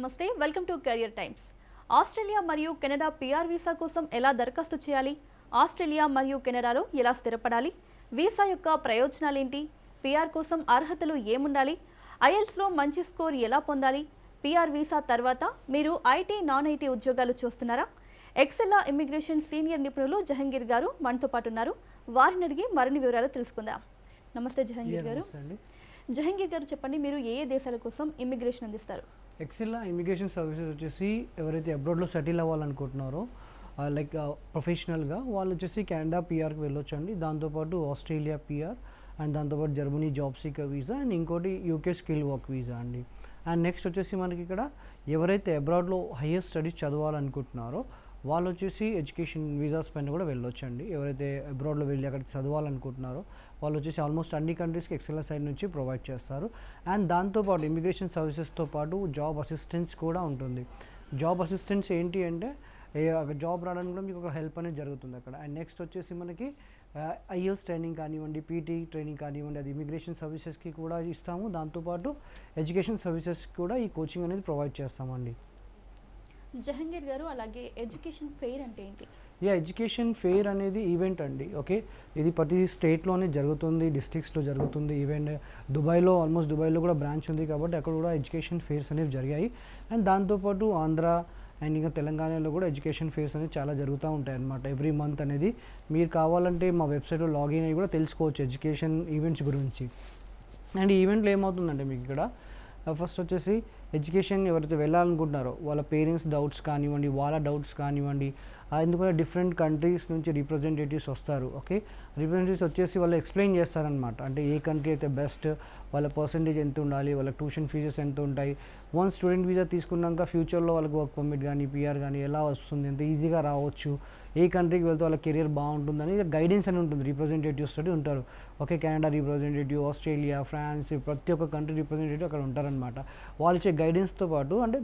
నమస్తే, welcome to career times. Australia మరియు Canada PR visa కోసం ఎలా దరఖాస్తు చేయాలి? ఆస్ట్రేలియా మరియు కెనడాలో ఎలా స్థిరపడాలి? వీసా యొక్క ప్రయోజనాలేంటి? పిఆర్ కోసం అర్హతలు ఏముండాలి? ఐఎల్స్లో మంచి స్కోర్ ఎలా పొందాలి? పిఆర్ వీసా తర్వాత మీరు ఐటీ, నాన్ ఐటీ ఉద్యోగాలు చూస్తున్నారా? ఎక్సెల్లా ఇమిగ్రేషన్ సీనియర్ నిపుణులు జహంగీర్ గారు మనతో పాటు ఉన్నారు. వారిని అడిగి మరిన్ని వివరాలు తెలుసుకుందాం. నమస్తే జహంగీర్ గారు. జహంగీర్ గారు, చెప్పండి, మీరు ఏ దేశాల కోసం ఇమిగ్రేషన్ అందిస్తారు? ఎక్సెల్లా ఇమిగ్రేషన్ సర్వీసెస్ వచ్చేసి ఎవరైతే అబ్రాడ్లో సెటిల్ అవ్వాలనుకుంటున్నారో లైక్ ప్రొఫెషనల్గా వాళ్ళు వచ్చేసి కెనడా పిఆర్కి వెళ్ళొచ్చు అండి. దాంతోపాటు ఆస్ట్రేలియా పిఆర్ అండ్ దాంతోపాటు Germany job seeker visa and ఇంకోటి యూకే స్కిల్ వర్క్ వీసా అండి. అండ్ నెక్స్ట్ వచ్చేసి మనకి ఇక్కడ ఎవరైతే అబ్రాడ్లో హయ్యర్ స్టడీస్ చదవాలనుకుంటున్నారో వాళ్ళు వచ్చేసి ఎడ్యుకేషన్ వీసాస్ పైన కూడా వెళ్ళొచ్చండి. ఎవరైతే అబ్రాడ్లో వెళ్ళి అక్కడికి చదవాలనుకుంటున్నారో వాళ్ళు వచ్చేసి ఆల్మోస్ట్ అన్ని కంట్రీస్కి ఎక్సెల్ సైడ్ నుంచి ప్రొవైడ్ చేస్తారు. అండ్ దాంతోపాటు ఇమిగ్రేషన్ సర్వీసెస్తో పాటు జాబ్ అసిస్టెన్స్ కూడా ఉంటుంది. జాబ్ అసిస్టెన్స్ ఏంటి అంటే జాబ్ రావడానికి కూడా మీకు ఒక హెల్ప్ అనేది జరుగుతుంది అక్కడ. అండ్ నెక్స్ట్ వచ్చేసి మనకి ఐఎల్స్ ట్రైనింగ్ కానివ్వండి, పీటీ ట్రైనింగ్ కానివ్వండి, అది ఇమిగ్రేషన్ సర్వీసెస్కి కూడా ఇస్తాము. దాంతోపాటు ఎడ్యుకేషన్ సర్వీసెస్కి కూడా ఈ కోచింగ్ అనేది ప్రొవైడ్ చేస్తామండి. జహంగీర్ గారు, అలాగే ఎడ్యుకేషన్ ఫెయిర్ అంటే ఏంటి? ఎడ్యుకేషన్ ఫెయిర్ అనేది ఈవెంట్ అండి. ఓకే, ఇది ప్రతి స్టేట్లోనే జరుగుతుంది, డిస్ట్రిక్ట్స్లో జరుగుతుంది. ఈవెంట్ దుబాయ్లో, ఆల్మోస్ట్ దుబాయ్లో కూడా బ్రాంచ్ ఉంది కాబట్టి అక్కడ కూడా ఎడ్యుకేషన్ ఫెయిర్స్ అనేవి జరిగాయి. అండ్ దాంతోపాటు ఆంధ్ర అండ్ ఇంకా తెలంగాణలో కూడా ఎడ్యుకేషన్ ఫెయిర్స్ అనేవి చాలా జరుగుతూ ఉంటాయి అన్నమాట. ఎవ్రీ మంత్ అనేది మీరు కావాలంటే మా వెబ్సైట్లో లాగిన్ అయ్యి కూడా తెలుసుకోవచ్చు ఎడ్యుకేషన్ ఈవెంట్స్ గురించి. అండ్ ఈ ఈవెంట్లో ఏమవుతుందంటే మీకు ఇక్కడ ఫస్ట్ వచ్చేసి ఎడ్యుకేషన్ ఎవరైతే వెళ్ళాలనుకుంటున్నారో వాళ్ళ పేరెంట్స్ డౌట్స్ కానివ్వండి, వాళ్ళ డౌట్స్ కానివ్వండి, ఎందుకంటే డిఫరెంట్ కంట్రీస్ నుంచి రిప్రజెంటేటివ్స్ వస్తారు. ఓకే, రిప్రజెంటేటివ్స్ వచ్చేసి వాళ్ళు ఎక్స్ప్లెయిన్ చేస్తారనమాట. అంటే ఏ కంట్రీ అయితే బెస్ట్, వాళ్ళ పర్సంటేజ్ ఎంత ఉండాలి, వాళ్ళ ట్యూషన్ ఫీజెస్ ఎంత ఉంటాయి, వన్ స్టూడెంట్ వీసా తీసుకున్నాక ఫ్యూచర్లో వాళ్ళకి వర్క్ పర్మిట్ కానీ పిఆర్ కానీ ఎలా వస్తుంది, ఎంత ఈజీగా రావచ్చు, ఏ కంట్రీకి వెళ్తే వాళ్ళ కెరియర్ బాగుంటుందని గైడెన్స్ అని ఉంటుంది. రిప్రజెంటేటివ్స్ తోటి ఉంటారు. Okay, Canada representative, Australia, France, ప్రతి ఒక్క కంట్రీ రిప్రజెంటేటివ్ అక్కడ ఉంటారనమాట. వాళ్ళు ఇచ్చే గైడెన్స్తో పాటు అంటే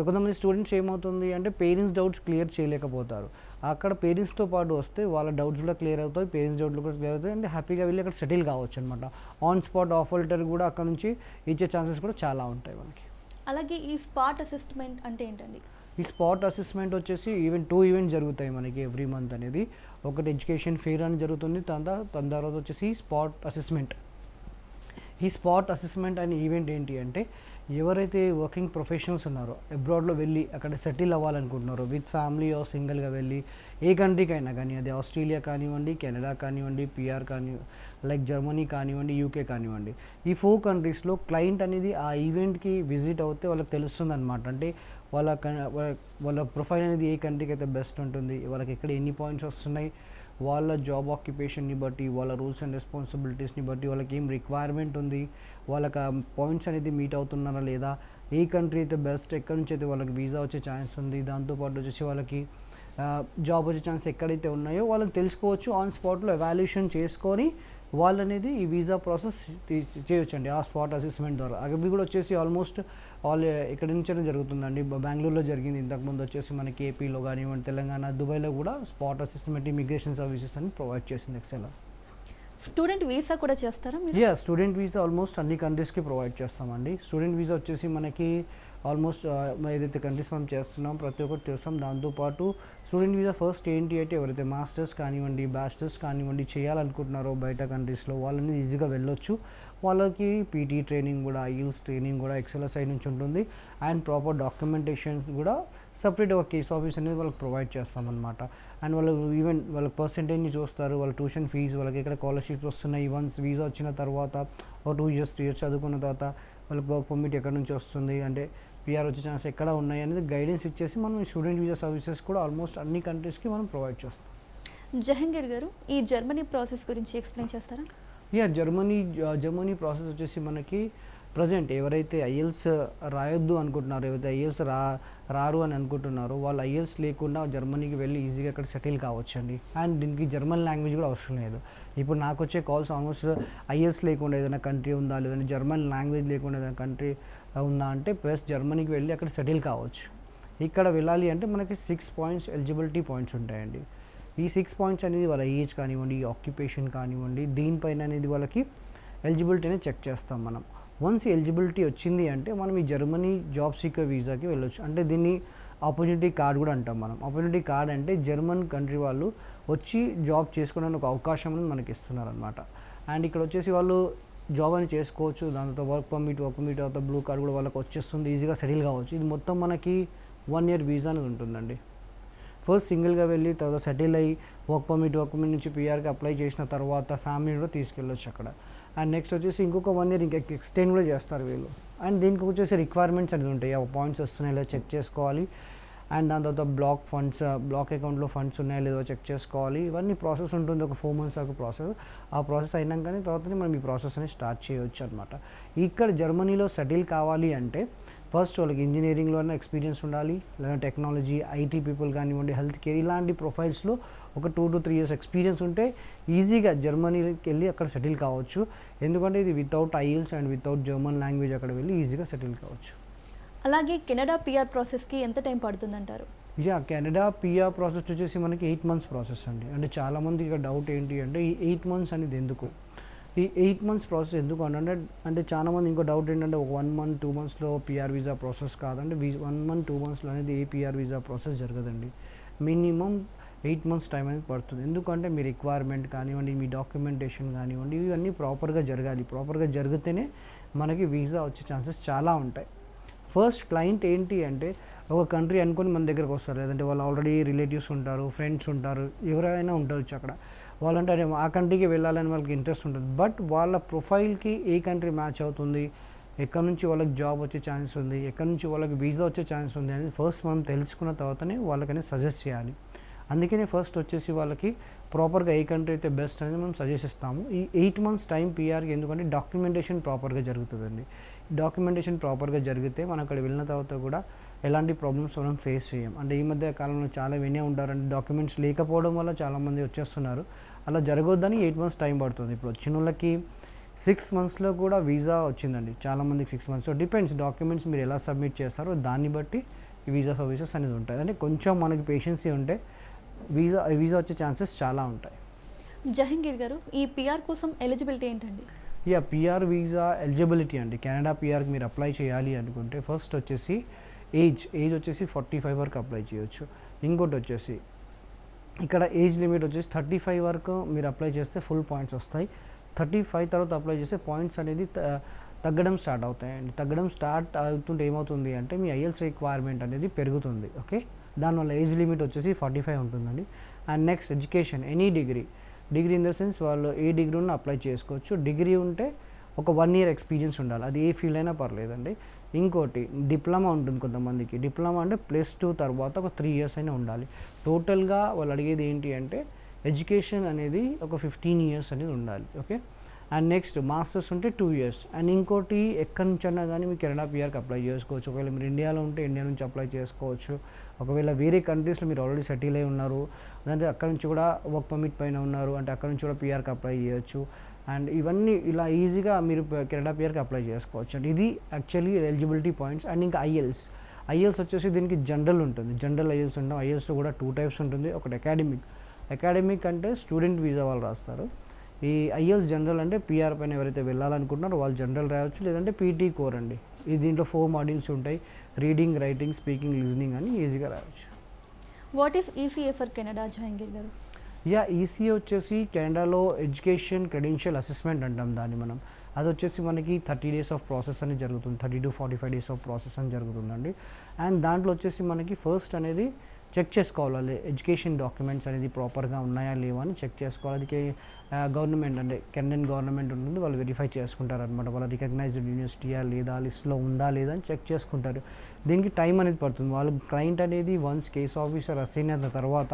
కొంతమంది స్టూడెంట్స్ ఏమవుతుంది అంటే పేరెంట్స్ డౌట్స్ క్లియర్ చేయలేకపోతారు. అక్కడ పేరెంట్స్తో పాటు వస్తే వాళ్ళ డౌట్స్ కూడా క్లియర్ అవుతాయి, పేరెంట్స్ డౌట్లు కూడా క్లియర్ అవుతాయి. అంటే హ్యాపీగా వెళ్ళి అక్కడ సెటిల్ కావచ్చు అనమాట. ఆన్ స్పాట్ ఆఫర్ లెటర్ కూడా అక్కడ నుంచి ఇచ్చే ఛాన్సెస్ కూడా చాలా ఉంటాయి మనకి. అలాగే ఈ స్పాట్ అసెస్మెంట్ అంటే ఏంటండి? ఈ స్పాట్ అసెస్మెంట్ వచ్చేసి టూ ఈవెంట్స్ జరుగుతాయి మనకి ఎవ్రీ మంత్ అనేది. ఒకటి ఎడ్యుకేషన్ ఫెయిర్ అని జరుగుతుంది, దాని తర్వాత వచ్చేసి స్పాట్ అసెస్మెంట్. ఈ స్పాట్ అసెస్మెంట్ అనే ఈవెంట్ ఏంటి అంటే ఎవరైతే వర్కింగ్ ప్రొఫెషనల్స్ ఉన్నారో అబ్రాడ్లో వెళ్ళి అక్కడ సెటిల్ అవ్వాలనుకుంటున్నారో విత్ ఫ్యామిలీ ఆర్ సింగిల్గా వెళ్ళి ఏ కంట్రీకైనా కానీ, అది ఆస్ట్రేలియా కానివ్వండి, కెనడా కానివ్వండి, పిఆర్ లైక్ జర్మనీ కానివ్వండి, యూకే కానివ్వండి, ఈ 4 కంట్రీస్లో క్లయింట్ అనేది ఆ ఈవెంట్కి విజిట్ అవుతే వాళ్ళకి తెలుస్తుంది అనమాట. అంటే వాళ్ళ ప్రొఫైల్ అనేది ఏ కంట్రీకి అయితే బెస్ట్ ఉంటుంది, వాళ్ళకి ఎక్కడ ఎన్ని పాయింట్స్ వస్తున్నాయి, వాళ్ళ జాబ్ ఆక్యుపేషన్ని బట్టి, వాళ్ళ రూల్స్ అండ్ రెస్పాన్సిబిలిటీస్ని బట్టి వాళ్ళకి ఏం రిక్వైర్మెంట్ ఉంది, వాళ్ళకి పాయింట్స్ అనేది మీట్ అవుతున్నారా లేదా, ఏ కంట్రీ అయితే బెస్ట్, ఎక్కడి నుంచి అయితే వాళ్ళకి వీసా వచ్చే ఛాన్స్ ఉంది, దాంతోపాటు వచ్చేసి వాళ్ళకి జాబ్ వచ్చే ఛాన్స్ ఎక్కడైతే ఉన్నాయో వాళ్ళని తెలుసుకోవచ్చు. ఆన్ స్పాట్లో ఎవాల్యుయేషన్ చేసుకొని వాళ్ళు అనేది ఈ వీసా ప్రాసెస్ చేయొచ్చండి ఆ స్పాట్ అసెస్మెంట్ ద్వారా. అవి కూడా వచ్చేసి ఆల్మోస్ట్ ఇక్కడి నుంచే జరుగుతుందండి. బెంగళూరులో జరిగింది ఇంతకుముందు, వచ్చేసి మనకి ఏపీలో కానివ్వండి, తెలంగాణ, దుబాయ్లో కూడా స్పాట్ అసెస్మెంట్ ఇమిగ్రేషన్ సర్వీసెస్ అని ప్రొవైడ్ చేసింది ఎక్సెల్. స్టూడెంట్ వీసా కూడా చేస్తారా? స్టూడెంట్ వీసా ఆల్మోస్ట్ అన్ని కంట్రీస్కి ప్రొవైడ్ చేస్తామండి. స్టూడెంట్ వీసా వచ్చేసి మనకి ఆల్మోస్ట్ ఏదైతే కంట్రీస్ మనం చేస్తున్నాం ప్రతి ఒక్కటి చేస్తాం. దాంతోపాటు స్టూడెంట్ వీసా ఫస్ట్ ఏంటి అంటే ఎవరైతే మాస్టర్స్ కానివ్వండి, బ్యాచిలర్స్ కానివ్వండి చేయాలనుకుంటున్నారో బయట కంట్రీస్లో వాళ్ళని ఈజీగా వెళ్ళొచ్చు. వాళ్ళకి పీటీ ట్రైనింగ్ కూడా, ఐఎల్స్ ట్రైనింగ్ కూడా ఎక్సెల్ సైడ్ నుంచి ఉంటుంది. అండ్ ప్రాపర్ డాక్యుమెంటేషన్ కూడా సపరేట్ ఒక కేస్ ఆఫీస్ అనేది వాళ్ళకి ప్రొవైడ్ చేస్తామన్నమాట. అండ్ వాళ్ళు ఈవెన్ వాళ్ళ పర్సెంటేజ్ని చూస్తారు, వాళ్ళ ట్యూషన్ ఫీజు, వాళ్ళకి ఎక్కడ స్కాలర్షిప్స్ వస్తున్నాయి, వన్స్ వీసా వచ్చిన తర్వాత ఒక 2 years 3 years చదువుకున్న తర్వాత వాళ్ళకి వర్క్ పర్మిట్ ఎక్కడి నుంచి వస్తుంది, అంటే పిఆర్ వచ్చే ఛాన్స్ ఎక్కడ ఉన్నాయి అనేది గైడెన్స్ ఇచ్చేసి మనం స్టూడెంట్ వీసా సర్వీసెస్ కూడా ఆల్మోస్ట్ అన్ని కంట్రీస్కి మనం ప్రొవైడ్ చేస్తాం. జహంగీర్ గారు, ఈ జర్మనీ ప్రాసెస్ గురించి ఎక్స్ప్లెయిన్ చేస్తారా? జర్మనీ ప్రాసెస్ వచ్చేసి మనకి ప్రజెంట్ ఎవరైతే ఐఎల్స్ రాయొద్దు అనుకుంటున్నారో, ఎవరైతే ఐఎల్స్ రారు అని అనుకుంటున్నారో వాళ్ళు ఐఎల్స్ లేకుండా జర్మనీకి వెళ్ళి ఈజీగా అక్కడ సెటిల్ కావచ్చండి. అండ్ దీనికి జర్మన్ లాంగ్వేజ్ కూడా అవసరం లేదు. ఇప్పుడు నాకు వచ్చే కాల్స్ ఆల్మోస్ట్ ఐఎల్స్ లేకుండా ఏదైనా కంట్రీ ఉందా, లేదంటే జర్మన్ లాంగ్వేజ్ లేకుండా ఏదైనా కంట్రీ ఉందా అంటే ప్లస్ జర్మనీకి వెళ్ళి అక్కడ సెటిల్ కావచ్చు. ఇక్కడ వెళ్ళాలి అంటే మనకి 6 points ఎలిజిబిలిటీ పాయింట్స్ ఉంటాయండి. ఈ 6 points అనేది వాళ్ళ ఏజ్ కానివ్వండి, ఆక్యుపేషన్ కానివ్వండి, దీనిపైన అనేది వాళ్ళకి ఎలిజిబిలిటీ అనేది చెక్ చేస్తాం మనం. వన్స్ ఎలిజిబిలిటీ వచ్చింది అంటే మనం ఈ జర్మనీ జాబ్ సీకర్ వీసాకి వెళ్ళొచ్చు. అంటే దీన్ని ఆపర్చునిటీ కార్డ్ కూడా అంటాం మనం. ఆపర్చునిటీ కార్డ్ అంటే జర్మన్ కంట్రీ వాళ్ళు వచ్చి జాబ్ చేసుకోవడానికి ఒక అవకాశం మనకి ఇస్తున్నారు అనమాట. అండ్ ఇక్కడ వచ్చేసి వాళ్ళు జాబ్ అని చేసుకోవచ్చు, దాంతో వర్క్ పర్మిట్ తర్వాత బ్లూ కార్డ్ కూడా వాళ్ళకి వచ్చేస్తుంది, ఈజీగా సెటిల్ కావచ్చు. ఇది మొత్తం మనకి 1 year వీసా అనేది ఉంటుందండి. ఫస్ట్ సింగిల్గా వెళ్ళి తర్వాత సెటిల్ అయ్యి వర్క్ పర్మిట్ నుంచి పీఆర్కి అప్లై చేసిన తర్వాత ఫ్యామిలీ కూడా తీసుకెళ్ళొచ్చు అక్కడ. అండ్ నెక్స్ట్ వచ్చేసి ఇంకొక 1 year ఇంకా ఎక్స్టెండ్ కూడా చేస్తారు వీళ్ళు. అండ్ దీనికి వచ్చేసి రిక్వైర్మెంట్స్ అనేది ఉంటాయి, ఆ పాయింట్స్ వస్తున్నాయి లేదా చెక్ చేసుకోవాలి. అండ్ దాని తర్వాత బ్లాక్ అకౌంట్లో ఫండ్స్ ఉన్నాయో లేదో చెక్ చేసుకోవాలి. ఇవన్నీ ప్రాసెస్ ఉంటుంది, ఒక 4 months వరకు ప్రాసెస్. ఆ ప్రాసెస్ అయినాకనే తర్వాతనే మనం ఈ ప్రాసెస్ అనేది స్టార్ట్ చేయవచ్చు అనమాట. ఇక్కడ జర్మనీలో సెటిల్ కావాలి అంటే ఫస్ట్ వాళ్ళకి ఇంజనీరింగ్లో ఎక్స్పీరియన్స్ ఉండాలి, లేదా టెక్నాలజీ, ఐటీ పీపుల్ కానివ్వండి, హెల్త్ కేర్ ఇలాంటి ప్రొఫైల్స్లో ఒక 2 to 3 years ఎక్స్పీరియన్స్ ఉంటే ఈజీగా జర్మనీకి వెళ్ళి అక్కడ సెటిల్ కావచ్చు. ఎందుకంటే ఇది without IELTS and without German language అక్కడ వెళ్ళి ఈజీగా సెటిల్ కావచ్చు. అలాగే కెనడా పిఆర్ ప్రాసెస్కి ఎంత టైం పడుతుందంటారు? కెనడా పిఆర్ ప్రాసెస్ వచ్చేసి మనకి 8 months ప్రాసెస్ అండి. అంటే చాలామంది ఇక డౌట్ ఏంటి అంటే ఈ 8 months అనేది ఎందుకు, ఈ 8 months ప్రాసెస్ ఎందుకు అంటే చాలామంది ఇంకో డౌట్ ఏంటంటే ఒక 1 month 2 monthsలో పిఆర్ వీసా ప్రాసెస్ కాదండి. 1 month 2 monthsలో అనేది ఏ పిఆర్ వీసా ప్రాసెస్ జరగదండి. మినిమం 8 months టైం అనేది పడుతుంది. ఎందుకంటే మీ రిక్వైర్మెంట్ కానివ్వండి, మీ డాక్యుమెంటేషన్ కానివ్వండి, ఇవన్నీ ప్రాపర్గా జరగాలి. ప్రాపర్గా జరిగితేనే మనకి వీసా వచ్చే ఛాన్సెస్ చాలా ఉంటాయి. ఫస్ట్ క్లయింట్ ఏంటి అంటే ఒక కంట్రీ అనుకొని మన దగ్గరకు వస్తారు, లేదంటే వాళ్ళు ఆల్రెడీ రిలేటివ్స్ ఉంటారు, ఫ్రెండ్స్ ఉంటారు, ఎవరైనా ఉండవచ్చు అక్కడ. వాళ్ళంటే ఆ కంట్రీకి వెళ్ళాలని వాళ్ళకి ఇంట్రెస్ట్ ఉంటుంది. బట్ వాళ్ళ ప్రొఫైల్కి ఏ కంట్రీ మ్యాచ్ అవుతుంది, ఎక్కడి నుంచి వాళ్ళకి జాబ్ వచ్చే ఛాన్స్ ఉంది, ఎక్కడి నుంచి వాళ్ళకి వీసా వచ్చే ఛాన్స్ ఉంది అనేది ఫస్ట్ మనం తెలుసుకున్న తర్వాతనే వాళ్ళకనే సజెస్ట్ చేయాలి. అందుకనే ఫస్ట్ వచ్చేసి వాళ్ళకి ప్రాపర్గా ఏ కంట్రీ అయితే బెస్ట్ అనేది మనం సజెస్ట్ ఇస్తాము. ఈ 8 months టైం పిఆర్కి ఎందుకంటే డాక్యుమెంటేషన్ ప్రాపర్గా జరుగుతుందండి. డాక్యుమెంటేషన్ ప్రాపర్గా జరిగితే మనం అక్కడ వెళ్ళిన తర్వాత కూడా ఎలాంటి ప్రాబ్లమ్స్ మనం ఫేస్ చేయం. అంటే ఈ మధ్య కాలంలో చాలా వినే ఉంటారంటే డాక్యుమెంట్స్ లేకపోవడం వల్ల చాలామంది వచ్చేస్తున్నారు. అలా జరగొద్దని 8 months టైం పడుతుంది. ఇప్పుడు వచ్చిన వాళ్ళకి 6 monthsలో కూడా వీసా వచ్చిందండి. చాలామందికి 6 months. సో డిపెండ్స్ డాక్యుమెంట్స్ మీరు ఎలా సబ్మిట్ చేస్తారో దాన్ని బట్టి ఈ వీసా సర్వీసెస్ అనేది ఉంటాయి. అంటే కొంచెం మనకి పేషెన్సీ ఉంటే వీసా వచ్చే ఛాన్సెస్ చాలా ఉంటాయి. జహంగీర్ గారు, ఈ పిఆర్ కోసం ఎలిజిబిలిటీ ఏంటండి? పిఆర్ వీసా ఎలిజిబిలిటీ అండి. కెనడా పిఆర్కి మీరు అప్లై చేయాలి అనుకుంటే ఫస్ట్ వచ్చేసి ఏజ్ వచ్చేసి 45 వరకు అప్లై చేయొచ్చు. ఇంకోటి వచ్చేసి ఇక్కడ ఏజ్ లిమిట్ వచ్చేసి 35 వరకు మీరు అప్లై చేస్తే ఫుల్ పాయింట్స్ వస్తాయి. 35 తర్వాత అప్లై చేస్తే పాయింట్స్ అనేది తగ్గడం స్టార్ట్ అవుతాయండి. తగ్గడం స్టార్ట్ అవుతుంటే ఏమవుతుంది అంటే మీ IELTS రిక్వైర్మెంట్ అనేది పెరుగుతుంది. ఓకే, దానివల్ల ఏజ్ లిమిట్ వచ్చేసి 45 ఉంటుందండి. And next education, any degree in the sense వాళ్ళు ఏ డిగ్రీ ఉన్నా అప్లై చేసుకోవచ్చు. డిగ్రీ ఉంటే ఒక 1 year ఎక్స్పీరియన్స్ ఉండాలి, అది ఏ ఫీల్డ్ అయినా పర్లేదండి. ఇంకోటి డిప్లొమా ఉంటుంది కొంతమందికి. డిప్లొమా అంటే +2 తర్వాత ఒక 3 years అయినా ఉండాలి. టోటల్గా వాళ్ళు అడిగేది ఏంటి అంటే ఎడ్యుకేషన్ అనేది ఒక 15 years అనేది ఉండాలి. ఓకే, అండ్ నెక్స్ట్ మాస్టర్స్ ఉంటే 2 years. అండ్ ఇంకోటి ఎక్కడి నుంచి అన్నా కానీ మీరు కెనడా పిఆర్కి అప్లై చేసుకోవచ్చు. ఒకవేళ మీరు ఇండియాలో ఉంటే ఇండియా నుంచి అప్లై చేసుకోవచ్చు. ఒకవేళ వేరే కంట్రీస్లో మీరు ఆల్రెడీ సెటిల్ అయి ఉన్నారు అంటే అక్కడ నుంచి కూడా వర్క్ పర్మిట్ పైన ఉన్నారు అంటే అక్కడ నుంచి కూడా పిఆర్కి అప్లై చేయొచ్చు. అండ్ ఇవన్నీ ఇలా ఈజీగా మీరు కెనడా పిఆర్కి అప్లై చేసుకోవచ్చు. అండ్ ఇది యాక్చువల్లీ ఎలిజిబిలిటీ పాయింట్స్. అండ్ ఇంకా ఐఎల్స్ వచ్చేసి దీనికి జనరల్ ఉంటుంది, జనరల్ ఐఎల్స్ ఉంటాం. ఐఎల్స్లో కూడా 2 types ఉంటుంది. ఒకటి అకాడమిక్ అంటే స్టూడెంట్ వీసా వాళ్ళు రాస్తారు. ఈ ఐఎల్స్ జనరల్ అంటే పిఆర్ పైన ఎవరైతే వెళ్ళాలనుకుంటున్నారో వాళ్ళు జనరల్ రాయొచ్చు, లేదంటే పీటీ కోర్ అండి. ఇది దీంట్లో 4 modules ఉంటాయి, రీడింగ్, రైటింగ్, స్పీకింగ్, లిజనింగ్ అని ఈజీగా రాయొచ్చు. What is ECA for Canada, Jahangir గారు? ఈసీఏ వచ్చేసి కెనడాలో ఎడ్యుకేషన్ క్రెడెన్షియల్ అసెస్మెంట్ అంటాం దాన్ని మనం. అది వచ్చేసి మనకి 30 days ఆఫ్ ప్రాసెస్ అని జరుగుతుంది, 30 to 45 days ఆఫ్ ప్రాసెస్ అని జరుగుతుందండి. అండ్ దాంట్లో వచ్చేసి మనకి ఫస్ట్ అనేది చెక్ చేసుకోవాలి ఎడ్యుకేషన్ డాక్యుమెంట్స్ అనేది ప్రాపర్గా ఉన్నాయా లేవా అని చెక్ చేసుకోవాలి. అది గవర్నమెంట్ అంటే కెనడియన్ గవర్నమెంట్ ఉంటుంది, వాళ్ళు వెరిఫై చేసుకుంటారు అనమాట. వాళ్ళ రికగ్నైజ్డ్ యూనివర్సిటీయా లేదా, లిస్ట్లో ఉందా లేదా అని చెక్ చేసుకుంటారు. దీనికి టైం అనేది పడుతుంది. వాళ్ళు క్లయింట్ అనేది వన్స్ కేస్ ఆఫీసర్ అసైన్ అయిన తర్వాత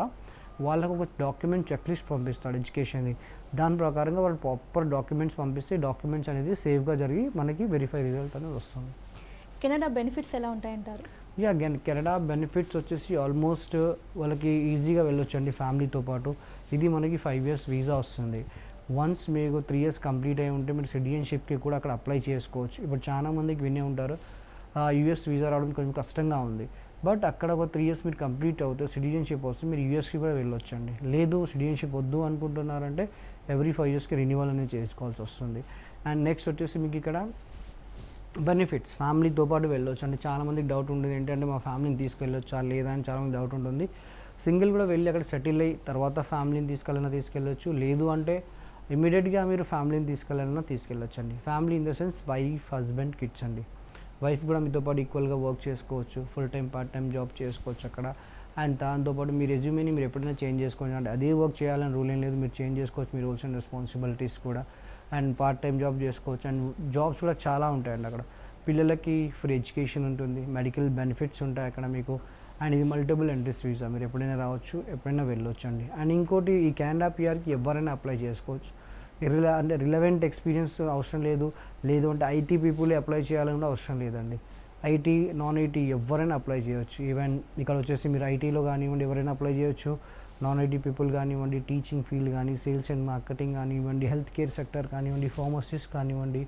వాళ్ళకు ఒక డాక్యుమెంట్ చెక్ లిస్ట్ పంపిస్తాడు ఎడ్యుకేషన్ది. దాని ప్రకారంగా వాళ్ళు ప్రాపర్ డాక్యుమెంట్స్ పంపిస్తే డాక్యుమెంట్స్ అనేది సేఫ్గా జరిగి మనకి వెరిఫై రిజల్ట్ అనేది వస్తుంది. కెనడా బెనిఫిట్స్ ఎలా ఉంటాయంటారు? కెనడా బెనిఫిట్స్ వచ్చేసి ఆల్మోస్ట్ వాళ్ళకి ఈజీగా వెళ్ళొచ్చు అండి ఫ్యామిలీతో పాటు. ఇది మనకి 5 years వీసా వస్తుంది. వన్స్ మీకు 3 years కంప్లీట్ అయి ఉంటే మీరు సిటిజన్షిప్కి కూడా అక్కడ అప్లై చేసుకోవచ్చు. ఇప్పుడు చాలామందికి వినే ఉంటారు యూఎస్ వీసా రావడం కొంచెం కష్టంగా ఉంది. బట్ అక్కడ ఒక 3 years మీరు కంప్లీట్ అవుతే సిటిజన్షిప్ వస్తే మీరు యూఎస్కి కూడా వెళ్ళొచ్చండి. లేదు సిటిజన్షిప్ వద్దు అనుకుంటున్నారంటే ఎవ్రీ 5 yearsకి రెన్యువల్ అనేది చేసుకోవాల్సి వస్తుంది. అండ్ నెక్స్ట్ వచ్చేసి మీకు ఇక్కడ బెనిఫిట్స్ ఫ్యామిలీతో పాటు వెళ్ళొచ్చు. అంటే చాలామందికి డౌట్ ఉండేది ఏంటంటే మా ఫ్యామిలీని తీసుకెళ్ళొచ్చా లేదా అని చాలామంది డౌట్ ఉంటుంది. సింగిల్ కూడా వెళ్ళి అక్కడ సెటిల్ అయ్యి తర్వాత ఫ్యామిలీని తీసుకెళ్ళొచ్చు. లేదు అంటే ఇమీడియట్గా మీరు ఫ్యామిలీని తీసుకెళ్ళొచ్చు అండి. Family in the sense wife, husband, kids అండి. వైఫ్ కూడా మీతో పాటు ఈక్వల్గా వర్క్ చేసుకోవచ్చు, full time part time job చేసుకోవచ్చు అక్కడ. అండ్ దాంతోపాటు మీ రెజ్యూమేని మీరు ఎప్పుడైనా చేంజ్ చేసుకోవచ్చు. అంటే అదే వర్క్ చేయాలని రూల్ ఏం లేదు, మీరు చేంజ్ చేసుకోవచ్చు మీ రోల్స్ అండ్ రెస్పాన్సిబిలిటీస్ కూడా. అండ్ పార్ట్ టైం జాబ్ చేసుకోవచ్చు. అండ్ జాబ్స్ కూడా చాలా ఉంటాయండి అక్కడ. పిల్లలకి ఫ్రీ ఎడ్యుకేషన్ ఉంటుంది, మెడికల్ బెనిఫిట్స్ ఉంటాయి అక్కడ మీకు. అండ్ ఇది మల్టిపుల్ ఎంట్రీస్ వీసా, మీరు ఎప్పుడైనా రావచ్చు, ఎప్పుడైనా వెళ్ళొచ్చు అండి. అండ్ ఇంకోటి, ఈ కెనడా పిఆర్కి ఎవరైనా అప్లై చేసుకోవచ్చు. అంటే రిలవెంట్ ఎక్స్పీరియన్స్ అవసరం లేదు, లేదు అంటే ఐటీ పీపుల్ అప్లై చేయాలని కూడా అవసరం లేదండి. ఐటీ, నాన్ ఐటీ ఎవరైనా అప్లై చేయొచ్చు. ఈవెన్ ఇక్కడ వచ్చేసి మీరు ఐటీలో కానివ్వండి ఎవరైనా అప్లై చేయొచ్చు, నాన్ ఐటీ పీపుల్ కానివ్వండి, టీచింగ్ ఫీల్డ్ కానీ, సేల్స్ అండ్ మార్కెటింగ్ కానివ్వండి, హెల్త్ కేర్ సెక్టర్ కానివ్వండి, ఫార్మసిస్ట్ కానివ్వండి,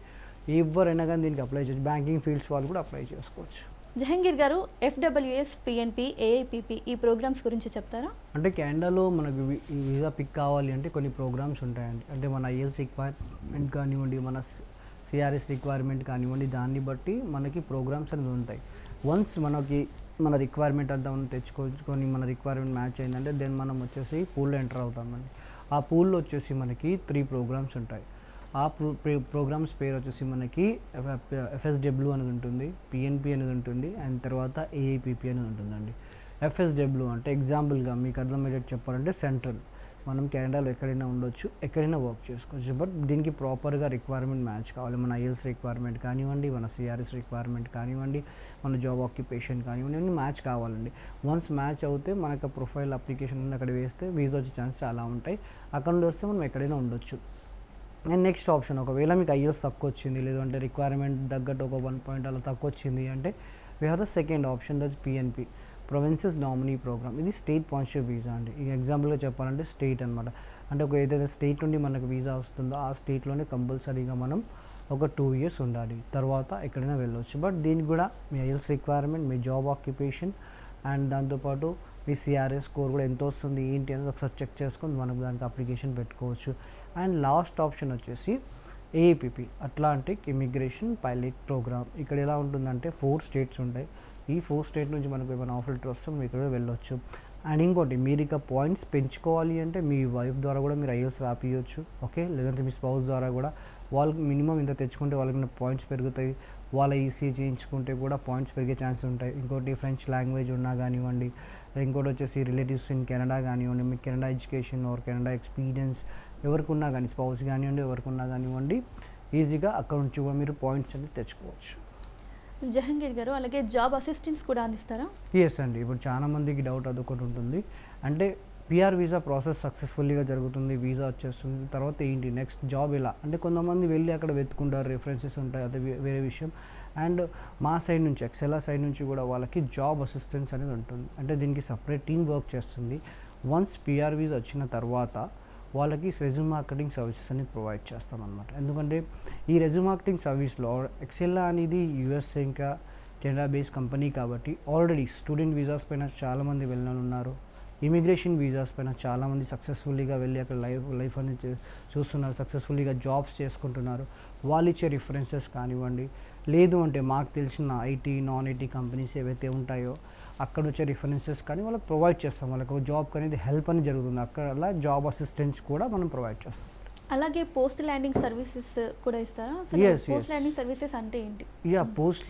ఎవరైనా కానీ దీనికి అప్లై చేయొచ్చు. బ్యాంకింగ్ ఫీల్డ్స్ వాళ్ళు కూడా అప్లై చేసుకోవచ్చు. జహంగీర్ గారు, FWS, PNP, AIPP ఈ ప్రోగ్రామ్స్ గురించి చెప్తారా? అంటే కెనడాలో మనకు వీసా పిక్ కావాలి అంటే కొన్ని ప్రోగ్రామ్స్ ఉంటాయండి. అంటే మన IELTS రిక్వైర్మెంట్ కానివ్వండి, మన CRS రిక్వైర్మెంట్ కానివ్వండి, దాన్ని బట్టి మనకి ప్రోగ్రామ్స్ అనేది ఉంటాయి. వన్స్ మన రిక్వైర్మెంట్ అంతా మనం తెచ్చుకొని మన రిక్వైర్మెంట్ మ్యాచ్ అయిందంటే దెన్ మనం వచ్చేసి పూల్లో ఎంటర్ అవుతామండి. ఆ పూల్లో వచ్చేసి మనకి 3 ప్రోగ్రామ్స్ ఉంటాయి. ఆ ప్రోగ్రామ్స్ పేరు వచ్చేసి మనకి FSW అనేది ఉంటుంది, PNP అనేది ఉంటుంది, అండ్ తర్వాత AIPP అనేది ఉంటుందండి. FSW అంటే ఎగ్జాంపుల్గా మీకు అర్థమయ్యేటట్టు చెప్పాలంటే సెంట్రల్. మనం కెనడాలో ఎక్కడైనా ఉండొచ్చు, ఎక్కడైనా వర్క్ చేసుకోవచ్చు. బట్ దీనికి ప్రాపర్గా రిక్వైర్మెంట్ మ్యాచ్ కావాలి. మన IELTS రిక్వైర్మెంట్ కానివ్వండి, మన CRS రిక్వైర్మెంట్ కానివ్వండి, మన జాబ్ ఆక్యుపేషన్ కానివ్వండి, అన్నీ మ్యాచ్ కావాలండి. వన్స్ మ్యాచ్ అవుతే మనకు ప్రొఫైల్ అప్లికేషన్ అక్కడ వేస్తే వీసా వచ్చే ఛాన్స్ చాలా ఉంటాయి. అక్కడ నుండి వస్తే మనం ఎక్కడైనా ఉండొచ్చు. అండ్ నెక్స్ట్ ఆప్షన్, ఒకవేళ మీకు IELTS తక్కువ వచ్చింది, లేదంటే రిక్వైర్మెంట్ తగ్గట్టు ఒక 1 పాయింట్ అలా తక్కువ వచ్చింది అంటే we have the second option, that PNP, provinces nominee programme. ఇది స్టేట్ స్పాన్సర్షిప్ వీసా అండి. ఈ ఎగ్జాంపుల్గా చెప్పాలంటే స్టేట్ అనమాట. అంటే ఒక ఏదైతే స్టేట్ నుండి మనకు వీసా వస్తుందో ఆ స్టేట్లోనే కంపల్సరీగా మనం ఒక 2 years ఉండాలి, తర్వాత ఎక్కడైనా వెళ్ళవచ్చు. బట్ దీనికి కూడా మీ IELTS requirement, me job occupation and దాంతోపాటు మీ CRS స్కోర్ కూడా ఎంత వస్తుంది ఏంటి అనేది ఒకసారి చెక్ చేసుకొని మనం దానికి అప్లికేషన్ పెట్టుకోవచ్చు. అండ్ లాస్ట్ ఆప్షన్ వచ్చేసి AIPP, Atlantic immigration pilot programme. ఇక్కడ ఎలా ఉంటుందంటే 4 states ఉంటాయి. ఈ 4 states నుంచి మనకు ఏమైనా ఆఫర్ లెటర్ వస్తే మీరు ఇక్కడ వెళ్ళొచ్చు. అండ్ ఇంకోటి, మీరు ఇక పాయింట్స్ పెంచుకోవాలి అంటే మీ వైఫ్ ద్వారా కూడా మీరు IELTS రాపియొచ్చు, ఓకే. లేదంటే మీ స్పౌస్ ద్వారా కూడా. వాళ్ళకి మినిమం ఇంత తెచ్చుకుంటే వాళ్ళకి పాయింట్స్ పెరుగుతాయి. వాళ్ళ ECA చేయించుకుంటే కూడా పాయింట్స్ పెరిగే ఛాన్సెస్ ఉంటాయి. ఇంకోటి, ఫ్రెంచ్ లాంగ్వేజ్ ఉన్నా కానివ్వండి, ఇంకోటి వచ్చేసి రిలేటివ్స్ ఇన్ కెనడా కానివ్వండి, మీకు Canada education or Canada experience ఎవరికి ఉన్నా కానీ, స్పౌస్ కానివ్వండి ఎవరికి ఉన్నా కానివ్వండి, ఈజీగా అక్కడ నుంచి కూడా మీరు పాయింట్స్ అనేది తెచ్చుకోవచ్చు. జహంగీర్ గారు, అలాగే జాబ్ అసిస్టెన్స్ కూడా అందిస్తారా? ఎస్ అండి. ఇప్పుడు చాలా మందికి డౌట్ అదొకటి ఉంటుంది. అంటే PR వీసా ప్రాసెస్ సక్సెస్ఫుల్గా జరుగుతుంది, వీసా వచ్చేస్తుంది, తర్వాత ఏంటి నెక్స్ట్ జాబ్ ఎలా అంటే కొంతమంది వెళ్ళి అక్కడ వెతుకుంటారు, రిఫరెన్సెస్ ఉంటాయి, అది వేరే విషయం. అండ్ మా సైడ్ నుంచి, ఎక్సెలా సైడ్ నుంచి కూడా వాళ్ళకి జాబ్ అసిస్టెన్స్ అనేది ఉంటుంది. అంటే దీనికి సపరేట్ టీమ్ వర్క్ చేస్తుంది. వన్స్ PR వీసా వచ్చిన తర్వాత వాళ్ళకి రెజ్యూమ్ మార్కెటింగ్ సర్వీసెస్ అనేది ప్రొవైడ్ చేస్తామన్నమాట. ఎందుకంటే ఈ రెజ్యూమ్ మార్కెటింగ్ సర్వీస్లో ఎక్సెలా అనేది USA ఇంకా కెనడా బేస్డ్ కంపెనీ కాబట్టి ఆల్రెడీ స్టూడెంట్ వీసాస్ పైన చాలామంది వెళ్ళనున్నారు, ఇమిగ్రేషన్ వీసాస్ పైన చాలామంది సక్సెస్ఫుల్లీగా వెళ్ళి అక్కడ లైఫ్ అనేది చూస్తున్నారు, సక్సెస్ఫుల్లీగా జాబ్స్ చేసుకుంటున్నారు. వాళ్ళు ఇచ్చే రిఫరెన్సెస్ కానివ్వండి, లేదు అంటే మాకు తెలిసిన IT, నాన్ IT కంపెనీస్ ఏవైతే ఉంటాయో అక్కడ వచ్చే రిఫరెన్సెస్ కానీ వాళ్ళకి ప్రొవైడ్ చేస్తాం. వాళ్ళకి జాబ్ అనేది హెల్ప్ అనేది జరుగుతుంది. అక్కడ జాబ్ అసిస్టెన్స్ కూడా మనం ప్రొవైడ్ చేస్తాం. అలాగే పోస్ట్ ల్యాండింగ్ సర్వీసెస్ కూడా ఇస్తారా? పోస్ట్ ల్యాండింగ్ సర్వీసెస్ అంటే ఏంటి? పోస్ట్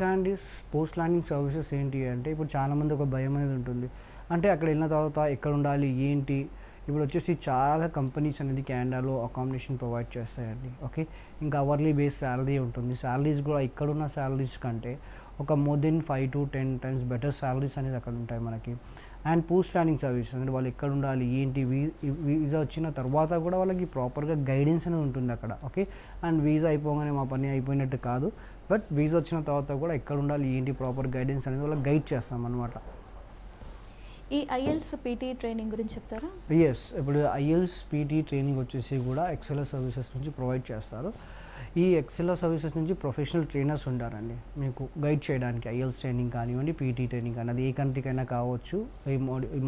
ల్యాండింగ్ సర్వీసెస్ ఏంటి అంటే ఇప్పుడు చాలామంది ఒక భయం అనేది ఉంటుంది. అంటే అక్కడ వెళ్ళిన తర్వాత ఎక్కడ ఉండాలి ఏంటి. ఇప్పుడు వచ్చేసి చాలా కంపెనీస్ అనేది కెనడాలో అకామిడేషన్ ప్రొవైడ్ చేస్తాయండి, ఓకే. ఇంకా అవర్లీ బేస్ శాలరీ ఉంటుంది. శాలరీస్ కూడా ఇక్కడున్న శాలరీస్ కంటే ఒక more than 5 to 10 times better salaries అనేది అక్కడ ఉంటాయి మనకి. అండ్ పోస్ట్ ల్యాండింగ్ సర్వీస్ అంటే వాళ్ళు ఎక్కడ ఉండాలి ఏంటి, వీసా వచ్చిన తర్వాత కూడా వాళ్ళకి ప్రాపర్గా గైడెన్స్ అనేది ఉంటుంది అక్కడ, ఓకే. అండ్ వీసా అయిపోగానే మా పని అయిపోయినట్టు కాదు, బట్ వీసా వచ్చిన తర్వాత కూడా ఎక్కడ ఉండాలి ఏంటి ప్రాపర్ గైడెన్స్ అనేది వాళ్ళకి గైడ్ చేస్తాం అనమాట. ఈ IELTS PT ట్రైనింగ్ గురించి చెప్తారా? ఎస్, ఇప్పుడు IELTS PT ట్రైనింగ్ వచ్చేసి కూడా ఎక్సెలా సర్వీసెస్ నుంచి ప్రొవైడ్ చేస్తారు. ఈ ఎక్సెలా సర్వీసెస్ నుంచి ప్రొఫెషనల్ ట్రైనర్స్ ఉంటారండి మీకు గైడ్ చేయడానికి. IELTS ట్రైనింగ్ కానివ్వండి, PT ట్రైనింగ్ కానీ, అది ఏ కంట్రీకైనా కావచ్చు. ఈ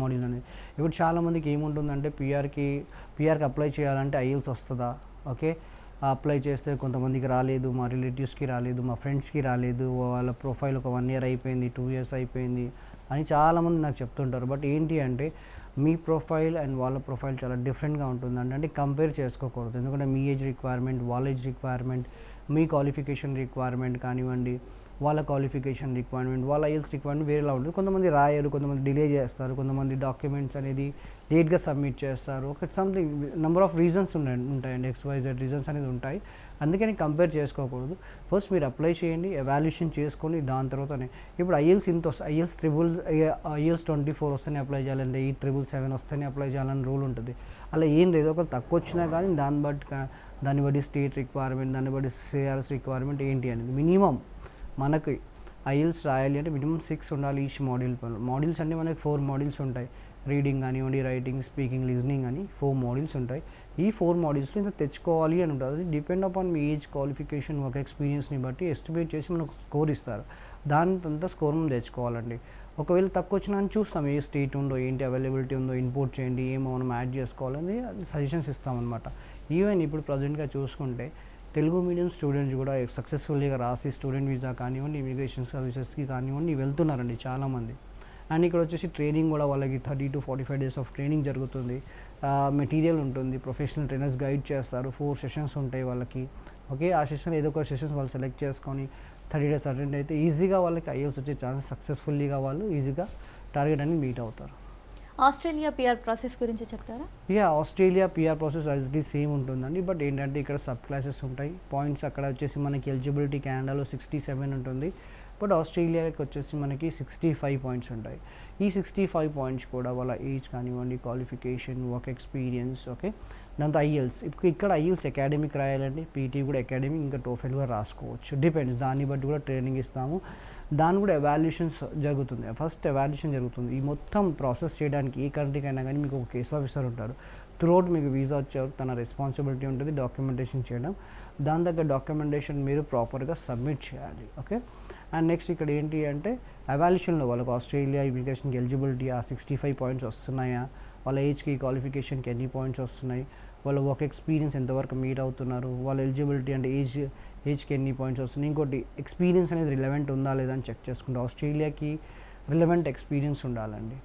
మోడ్యూల్ అనేది ఇప్పుడు చాలామందికి ఏముంటుందంటే పిఆర్కి అప్లై చేయాలంటే IELTS వస్తుందా, ఓకే. అప్లై చేస్తే కొంతమందికి రాలేదు, మా రిలేటివ్స్కి రాలేదు, మా ఫ్రెండ్స్కి రాలేదు, వాళ్ళ ప్రొఫైల్ ఒక 1 ఇయర్ అయిపోయింది, 2 ఇయర్స్ అయిపోయింది అని చాలామంది నాకు చెప్తుంటారు. బట్ ఏంటి అంటే మీ ప్రొఫైల్ అండ్ వాళ్ళ ప్రొఫైల్ చాలా డిఫరెంట్గా ఉంటుందండి. అంటే కంపేర్ చేసుకోకూడదు. ఎందుకంటే మీ ఏజ్ రిక్వైర్మెంట్, వాళ్ళ ఏజ్ రిక్వైర్మెంట్, మీ క్వాలిఫికేషన్ రిక్వైర్మెంట్ కానివ్వండి, వాళ్ళ క్వాలిఫికేషన్ రిక్వైర్మెంట్, వాళ్ళ ఐఎల్స్ రిక్వైర్మెంట్ వేరేలా ఉంటుంది. కొంతమంది రాయరు, కొంతమంది డిలే చేస్తారు, కొంతమంది డాక్యుమెంట్స్ అనేది లేట్గా సబ్మిట్ చేస్తారు. ఒక సంథింగ్ నెంబర్ ఆఫ్ రీజన్స్ ఉంటాయండి, XYZ రీజన్స్ అనేది ఉంటాయి. అందుకని కంపేర్ చేసుకోకూడదు. ఫస్ట్ మీరు అప్లై చేయండి, ఎవాల్యుయేషన్ చేసుకొని దాని తర్వాతనే. ఇప్పుడు ఐఎల్స్ ఇంత వస్తాయి, ఐఎల్స్ 24 వస్తేనే అప్లై చేయాలంటే 877 వస్తేనే అప్లై చేయాలని రూల్ ఉంటుంది. అలా ఏం లేదు, ఒకవేళ తక్కువ వచ్చినా కానీ దాన్ని బట్టి స్టేట్ రిక్వైర్మెంట్, దాన్ని బట్టి సిఆర్ఎస్ రిక్వైర్మెంట్ ఏంటి అనేది మినిమం మనకి ఐఎల్స్ రాయాలి అంటే మినిమం 6 ఉండాలి ఈచ్ మాడ్యూల్. మాడ్యూల్స్ అంటే మనకి 4 మాడ్యూల్స్ ఉంటాయి. రీడింగ్ కానివ్వండి, రైటింగ్, స్పీకింగ్, లిజనింగ్ అని 4 మాడ్యూల్స్ ఉంటాయి. ఈ 4 మాడ్యూల్స్లో ఇంత తెచ్చుకోవాలి అని ఉంటుంది. అది depend upon me age, qualification, work ఎక్స్పీరియన్స్ని బట్టి ఎస్టిమేట్ చేసి మనకు స్కోర్ ఇస్తారు. దానికంతా స్కోర్ మనం తెచ్చుకోవాలండి. ఒకవేళ తక్కువ వచ్చినా అని చూస్తాం, ఏ స్టేట్ ఉందో, ఏంటి అవైలబిలిటీ ఉందో, ఇంపోర్ట్ చేయండి, ఏమో మనం యాడ్ చేసుకోవాలని సజెషన్స్ ఇస్తామన్నమాట. ఈవెన్ ఇప్పుడు ప్రజెంట్గా చూసుకుంటే తెలుగు మీడియం స్టూడెంట్స్ కూడా సక్సెస్ఫుల్గా రాసి స్టూడెంట్ వీసా కానివ్వండి, ఇమిగ్రేషన్ సర్వీసెస్కి కానివ్వండి వెళ్తున్నారండి చాలామంది. అండ్ ఇక్కడ వచ్చేసి ట్రైనింగ్ కూడా వాళ్ళకి 30 to 45 days ఆఫ్ ట్రైనింగ్ జరుగుతుంది. మెటీరియల్ ఉంటుంది, ప్రొఫెషనల్ ట్రైనర్స్ గైడ్ చేస్తారు, 4 సెషన్స్ ఉంటాయి వాళ్ళకి. ఓకే, ఆ సెషన్ ఏదో ఒక సెషన్స్ వాళ్ళు సెలెక్ట్ చేసుకొని 30 days అటెండ్ అయితే ఈజీగా వాళ్ళకి ఐఎల్స్ వచ్చే ఛాన్సెస్, సక్సెస్ఫుల్లీగా వాళ్ళు ఈజీగా టార్గెట్ అనేది మీట్ అవుతారు. ఆస్ట్రేలియా పిఆర్ ప్రాసెస్ గురించి చెప్తారా? Australia PR process as same ఉంటుందండి. బట్ ఏంటంటే ఇక్కడ సబ్ క్లాసెస్ ఉంటాయి. పాయింట్స్ అక్కడ వచ్చేసి మనకి ఎలిజిబిలిటీ కెనడాలో 67 ఉంటుంది. బట్ ఆస్ట్రేలియాకి వచ్చేసి మనకి 65 పాయింట్స్ ఉంటాయి. ఈ 65 పాయింట్స్ కూడా వాళ్ళ ఏజ్ కానివ్వండి, క్వాలిఫికేషన్, వర్క్ ఎక్స్పీరియన్స్, ఓకే, దాంతో ఐఎల్స్. ఇక్కడ ఐఎల్స్ అకాడమిక్ రాయాలండి, పీటీ కూడా అకాడమిక్, ఇంకా టోఫెల్ కూడా రాసుకోవచ్చు. డిపెండ్స్, దాన్ని బట్టి కూడా ట్రైనింగ్ ఇస్తాము. దాని కూడా ఎవాల్యుయేషన్స్ జరుగుతుంది. ఫస్ట్ ఎవాల్యుయేషన్ జరుగుతుంది. ఈ మొత్తం ప్రాసెస్ చేయడానికి ఏ కంట్రీకైనా కానీ మీకు ఒక కేస్ ఆఫీసర్ ఉంటారు. త్రూఅవుట్ మీకు వీసా వచ్చేవారు తన రెస్పాన్సిబిలిటీ ఉంటుంది డాక్యుమెంటేషన్ చేయడం. దాని దగ్గర డాక్యుమెంటేషన్ మీరు ప్రాపర్గా సబ్మిట్ చేయాలి. ఓకే, అండ్ నెక్స్ట్ ఇక్కడ ఏంటి అంటే ఎవాల్యుయేషన్లో వాళ్ళకి ఆస్ట్రేలియా ఇమిగ్రేషన్కి ఎలిజిబిలిటీ ఆ 65 పాయింట్స్ వస్తున్నాయా, వాళ్ళ ఏజ్కి, క్వాలిఫికేషన్కి ఎన్ని పాయింట్స్ వస్తున్నాయి, వాళ్ళ వర్క్ ఎక్స్పీరియన్స్ ఎంతవరకు మీట్ అవుతున్నారు, వాళ్ళ ఎలిజిబిలిటీ అంటే ఏజ్కి ఎన్ని పాయింట్స్ వస్తున్నాయి. ఇంకోటి ఎక్స్పీరియన్స్ అనేది రిలవెంట్ ఉందా లేదా అని చెక్ చేసుకుంటాం. ఆస్ట్రేలియాకి రిలవెంట్ ఎక్స్పీరియన్స్ ఉండాలండి.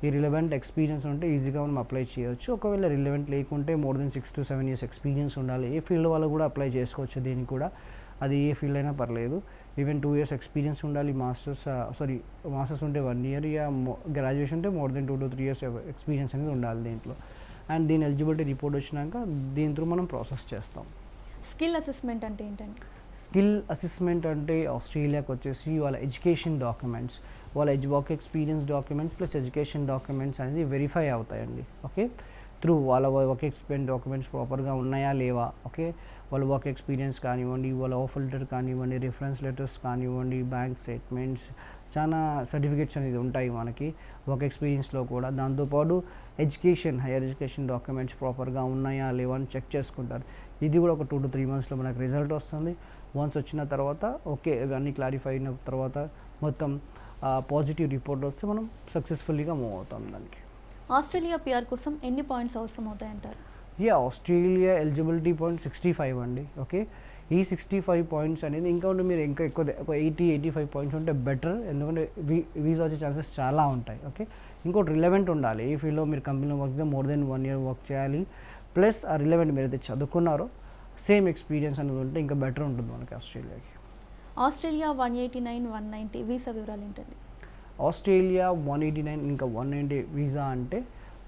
ఈ రిలవెంట్ ఎక్స్పీరియన్స్ ఉంటే ఈజీగా మనం అప్లై చేయొచ్చు. ఒకవేళ రిలవెంట్ లేకుంటే more than 6 to 7 years experience ఉండాలి. ఏ ఫీల్డ్ వాళ్ళు కూడా అప్లై చేసుకోవచ్చు దీనికి కూడా, అది ఏ ఫీల్డ్ అయినా పర్లేదు. ఈవెన్ 2 years ఎక్స్పీరియన్స్ ఉండాలి. మాస్టర్స్ ఉంటే 1 year, గ్రాడ్యుయేషన్ ఉంటే more than 2 to 3 years experience అనేది ఉండాలి దీంట్లో. అండ్ దీని ఎలిజిబిలిటీ రిపోర్ట్ వచ్చినాక దీని త్రూ మనం ప్రాసెస్ చేస్తాం. స్కిల్ అసెస్మెంట్ అంటే ఏంటండి? స్కిల్ అసెస్మెంట్ అంటే ఆస్ట్రేలియాకి వచ్చేసి వాళ్ళ ఎడ్యుకేషన్ డాక్యుమెంట్స్, వాళ్ళ work experience documents plus education documents అనేది వెరిఫై అవుతాయండి. ఓకే, త్రూ వాళ్ళ వర్క్ ఎక్స్పీరియన్స్ డాక్యుమెంట్స్ ప్రాపర్గా ఉన్నాయా లేవా, ఓకే, వాళ్ళ వర్క్ ఎక్స్పీరియన్స్ కానివ్వండి, వాళ్ళ ఆఫర్ లెటర్ కానివ్వండి, రిఫరెన్స్ లెటర్స్ కానివ్వండి, బ్యాంక్ స్టేట్మెంట్స్, చాలా సర్టిఫికేట్స్ అనేది ఉంటాయి మనకి వర్క్ ఎక్స్పీరియన్స్లో కూడా. దాంతోపాటు హైయర్ ఎడ్యుకేషన్ డాక్యుమెంట్స్ ప్రాపర్గా ఉన్నాయా లేవా అని చెక్ చేసుకుంటారు. ఇది కూడా ఒక 2 to 3 monthsలో మనకు రిజల్ట్ వస్తుంది. వన్స్ వచ్చిన తర్వాత ఓకే ఇవన్నీ క్లారిఫై అయిన తర్వాత మొత్తం పాజిటివ్ రిపోర్ట్ వస్తే మనం సక్సెస్ఫుల్లీగా మూవ్ అవుతాం దానికి. ఆస్ట్రేలియా పిఆర్ కోసం ఎన్ని పాయింట్స్ అవసరం అవుతాయంటారు? ఆస్ట్రేలియా ఎలిజిబిలిటీ పాయింట్ 65 అండి. ఓకే, ఈ 65 పాయింట్స్ అనేది ఇంకా ఉంటే మీరు ఇంకా ఎక్కువ ఒక 80-85 పాయింట్స్ ఉంటే బెటర్. ఎందుకంటే వీసా వచ్చే ఛాన్సెస్ చాలా ఉంటాయి. ఓకే, ఇంకోటి రిలవెంట్ ఉండాలి. ఏ ఫీల్డ్లో మీరు కంపెనీలో వర్క్ చేస్తే మోర్ దెన్ 1 year వర్క్ చేయాలి. ప్లస్ ఆ రిలవెంట్ మీరు అయితే చదువుకున్నారో సేమ్ ఎక్స్పీరియన్స్ అనేది ఉంటే ఇంకా బెటర్ ఉంటుంది మనకి ఆస్ట్రేలియాకి. ఆస్ట్రేలియా 189, 190 వీసా వివరాలు ఏంటండి? ఆస్ట్రేలియా 189 ఇంకా 190 వీసా అంటే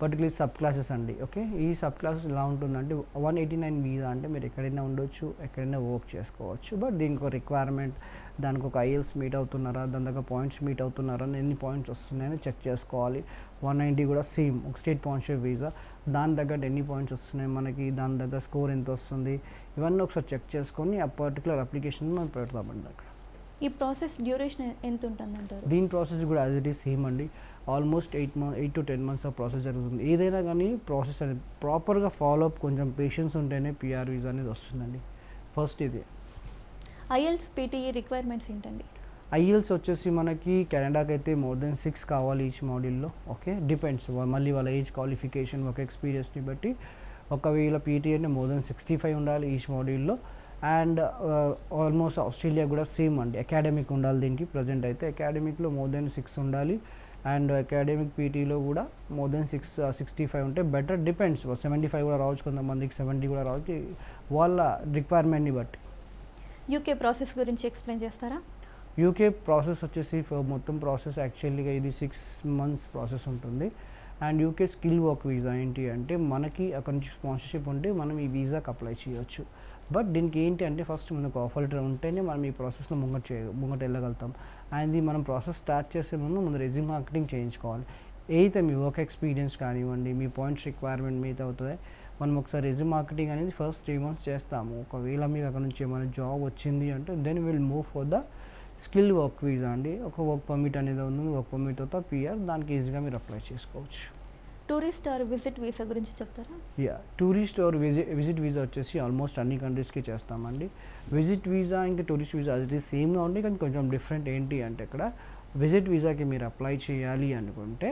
పర్టికులర్ సబ్ క్లాసెస్ అండి. ఓకే, ఈ సబ్ క్లాసెస్ ఎలా ఉంటుందంటే 189 వీసా అంటే మీరు ఎక్కడైనా ఉండొచ్చు, ఎక్కడైనా వర్క్ చేసుకోవచ్చు. బట్ దీనికి ఒక రిక్వైర్మెంట్, దానికి ఒక ఐఎల్స్ మీట్ అవుతున్నారా, దాని దగ్గర పాయింట్స్ మీట్ అవుతున్నారా, ఎన్ని పాయింట్స్ వస్తున్నాయని చెక్ చేసుకోవాలి. 190 కూడా సేమ్ ఒక స్టేట్ స్పాన్సర్షిప్ వీసా, దాని దగ్గర ఎన్ని పాయింట్స్ వస్తున్నాయి మనకి, దాని దగ్గర స్కోర్ ఎంత వస్తుంది, ఇవన్నీ ఒకసారి చెక్ చేసుకొని ఆ పర్టికులర్ అప్లికేషన్ మనం పెడతామండి అక్కడ. ఈ ప్రాసెస్ డ్యూరేషన్ ఎంత ఉంటుంది అంటారు? దీని ప్రాసెస్ కూడా యాజ్ ఇట్ ఈస్ సేమ్ అండి. Almost 8 to 10 months of process జరుగుతుంది. ఏదైనా కానీ ప్రాసెస్ అనేది ప్రాపర్గా ఫాలో అప్, కొంచెం పేషెన్స్ ఉంటేనే పిఆర్ వీసా అనేది వస్తుందండి. ఫస్ట్ ఇది. ఐఎల్స్, పీటీఈ రిక్వైర్మెంట్స్ ఏంటండి? ఐఎల్స్ వచ్చేసి మనకి కెనడాకి అయితే మోర్ దెన్ 6 కావాలి ఈచ్ మాడ్యూల్లో. ఓకే, డిపెండ్స్ మళ్ళీ వాళ్ళ ఏజ్, క్వాలిఫికేషన్, వర్క్ ఎక్స్పీరియన్స్ని బట్టి ఒకవేళ పీటీ అంటే మోర్ దెన్ 65 ఉండాలి ఈచ్ మాడ్యూల్లో. అండ్ ఆల్మోస్ట్ ఆస్ట్రేలియా కూడా సేమ్ అండి, అకాడమిక్ ఉండాలి దీనికి. ప్రజెంట్ అయితే అకాడమిక్లో మోర్ దెన్ 6 ఉండాలి, అండ్ అకాడమిక్ పీటీలో కూడా మోర్ దెన్ 65 ఉంటే బెటర్. డిపెండ్స్, 75 కూడా రావచ్చు, కొంతమందికి 70 కూడా రావచ్చు, వాళ్ళ రిక్వైర్మెంట్ని బట్టి. యూకే ప్రాసెస్ గురించి ఎక్స్ప్లెయిన్ చేస్తారా? యూకే ప్రాసెస్ వచ్చేసి మొత్తం ప్రాసెస్ యాక్చువల్గా ఇది 6 months ప్రాసెస్ ఉంటుంది. And UK skill work visa ఏంటి అంటే మనకి అక్కడ నుంచి స్పాన్సర్షిప్ ఉంటే మనం ఈ వీసాకి అప్లై చేయొచ్చు. బట్ దీనికి ఏంటి అంటే ఫస్ట్ మనకు ఆఫర్ లెటర్ ఉంటేనే మనం ఈ ప్రాసెస్లో ముంగట వెళ్ళగలుగుతాం. అండ్ మనం ప్రాసెస్ స్టార్ట్ చేసే ముందు రెజ్యూమ్ మార్కెటింగ్ చేయించుకోవాలి. అయితే మీ వర్క్ ఎక్స్పీరియన్స్ కానివ్వండి, మీ పాయింట్స్ రిక్వైర్మెంట్ మీద అవుతుంది. మనం ఒకసారి రెజ్యూమ్ మార్కెటింగ్ అనేది ఫస్ట్ 3 months చేస్తాము. ఒకవేళ మీకు అక్కడ నుంచి ఏమైనా జాబ్ వచ్చింది అంటే then will move for the skill work visa అండి. ఒక వర్క్ పర్మిట్ అనేది ఉంది, వర్క్ పర్మిట్ అవుతా పిఆర్, దానికి ఈజీగా మీరు అప్లై చేసుకోవచ్చు. టూరిస్ట్ ఆర్ విజిట్ వీసా గురించి చెప్తారా? టూరిస్ట్ ఆర్ విజిట్ వీసా వచ్చేసి ఆల్మోస్ట్ అన్ని కంట్రీస్కి చేస్తామండి. విజిట్ వీసా ఇంకా టూరిస్ట్ వీసా అది సేమ్గా ఉంది, కానీ కొంచెం డిఫరెంట్. ఏంటి అంటే ఇక్కడ విజిట్ వీసాకి మీరు అప్లై చేయాలి అనుకుంటే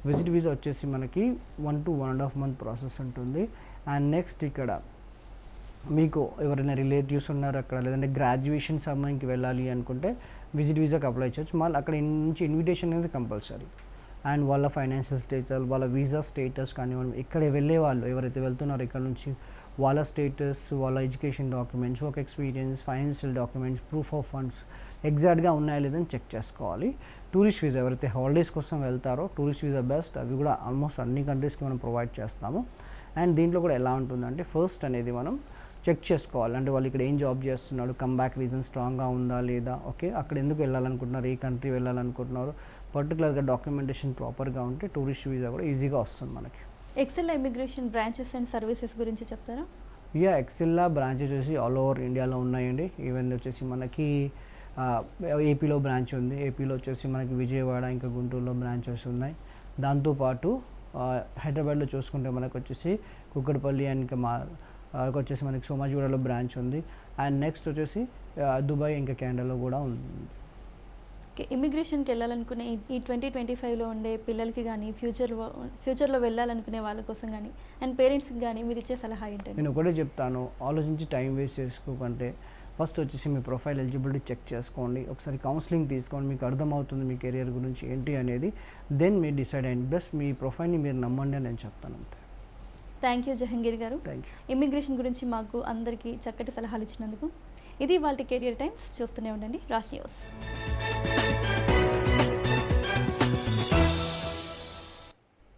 విజిట్ వీసా వచ్చేసి మనకి 1 to 1.5 month ప్రాసెస్ ఉంటుంది. అండ్ నెక్స్ట్ ఇక్కడ మీకు ఎవరైనా రిలేటివ్స్ ఉన్నారు అక్కడ, లేదంటే గ్రాడ్యుయేషన్ సమయానికి వెళ్ళాలి అనుకుంటే విజిట్ వీసాకి అప్లై చేయొచ్చు. మళ్ళీ అక్కడ నుంచి ఇన్విటేషన్ అనేది కంపల్సరీ. అండ్ వాళ్ళ ఫైనాన్షియల్ స్టేటస్, వాళ్ళ వీసా స్టేటస్ కానివ్వండి, ఇక్కడ వెళ్ళే వాళ్ళు ఎవరైతే వెళ్తున్నారో ఇక్కడ నుంచి వాళ్ళ స్టేటస్, వాళ్ళ education documents, work experience, financial documents, proof of funds ఎగ్జాక్ట్గా ఉన్నాయా లేదని చెక్ చేసుకోవాలి. టూరిస్ట్ వీసా ఎవరైతే హాలిడేస్ కోసం వెళ్తారో టూరిస్ట్ వీసా బెస్ట్. అవి కూడా ఆల్మోస్ట్ అన్ని కంట్రీస్కి మనం ప్రొవైడ్ చేస్తాము. అండ్ దీంట్లో కూడా ఎలా ఉంటుందంటే ఫస్ట్ అనేది మనం చెక్ చేసుకోవాలి, అంటే వాళ్ళు ఇక్కడ ఏం జాబ్ చేస్తున్నాడు, కమ్బ్యాక్ రీజన్ స్ట్రాంగ్గా ఉందా లేదా, ఓకే అక్కడ ఎందుకు వెళ్ళాలనుకుంటున్నారు, ఏ కంట్రీ వెళ్ళాలనుకుంటున్నారు, పర్టికులర్గా డాక్యుమెంటేషన్ ప్రాపర్గా ఉంటే టూరిస్ట్ వీసా కూడా ఈజీగా వస్తుంది మనకి. Excel immigration branches and services గురించి చెప్తారా? ఎక్సెల్లా బ్రాంచెస్ వచ్చేసి ఆల్ ఓవర్ ఇండియాలో ఉన్నాయండి. ఈవెన్ వచ్చేసి మనకి ఏపీలో బ్రాంచ్ ఉంది, ఏపీలో వచ్చేసి మనకి విజయవాడ ఇంకా గుంటూరులో బ్రాంచెస్ ఉన్నాయి. దాంతోపాటు హైదరాబాద్లో చూసుకుంటే మనకు వచ్చేసి కుక్కడపల్లి అండ్ ఇంకా వచ్చేసి మనకి సోమాజిగూడలో బ్రాంచ్ ఉంది. అండ్ నెక్స్ట్ వచ్చేసి దుబాయ్ ఇంకా కెనడాలో కూడా ఉంది. ఇమిగ్రేషన్కి వెళ్ళాలనుకునే ఈ 2025లో ఉండే పిల్లలకి కానీ ఫ్యూచర్లో వెళ్ళాలనుకునే వాళ్ళ కోసం కానీ అండ్ పేరెంట్స్కి కానీ మీరు ఇచ్చే సలహా ఏంటంటే? నేను ఒకటే చెప్తాను, ఆలోచించి టైం వేస్ట్ చేసుకోకంటే ఫస్ట్ వచ్చేసి మీ ప్రొఫైల్ ఎలిజిబిలిటీ చెక్ చేసుకోండి, ఒకసారి కౌన్సిలింగ్ తీసుకోండి, మీకు అర్థమవుతుంది మీ కెరియర్ గురించి ఏంటి అనేది. దెన్ మీరు డిసైడ్ అయ్యండి. బెస్ట్ మీ ప్రొఫైల్ని మీరు నమ్మండి అని నేను చెప్తాను అంతే. థ్యాంక్ యూ జహంగీర్ గారు, థ్యాంక్ యూ. ఇమిగ్రేషన్ గురించి మాకు అందరికీ చక్కటి సలహాలు ఇచ్చినందుకు. ఇది వాళ్ళ కెరియర్ టైమ్స్. చూస్తూనే ఉండండి రాజ్ న్యూస్.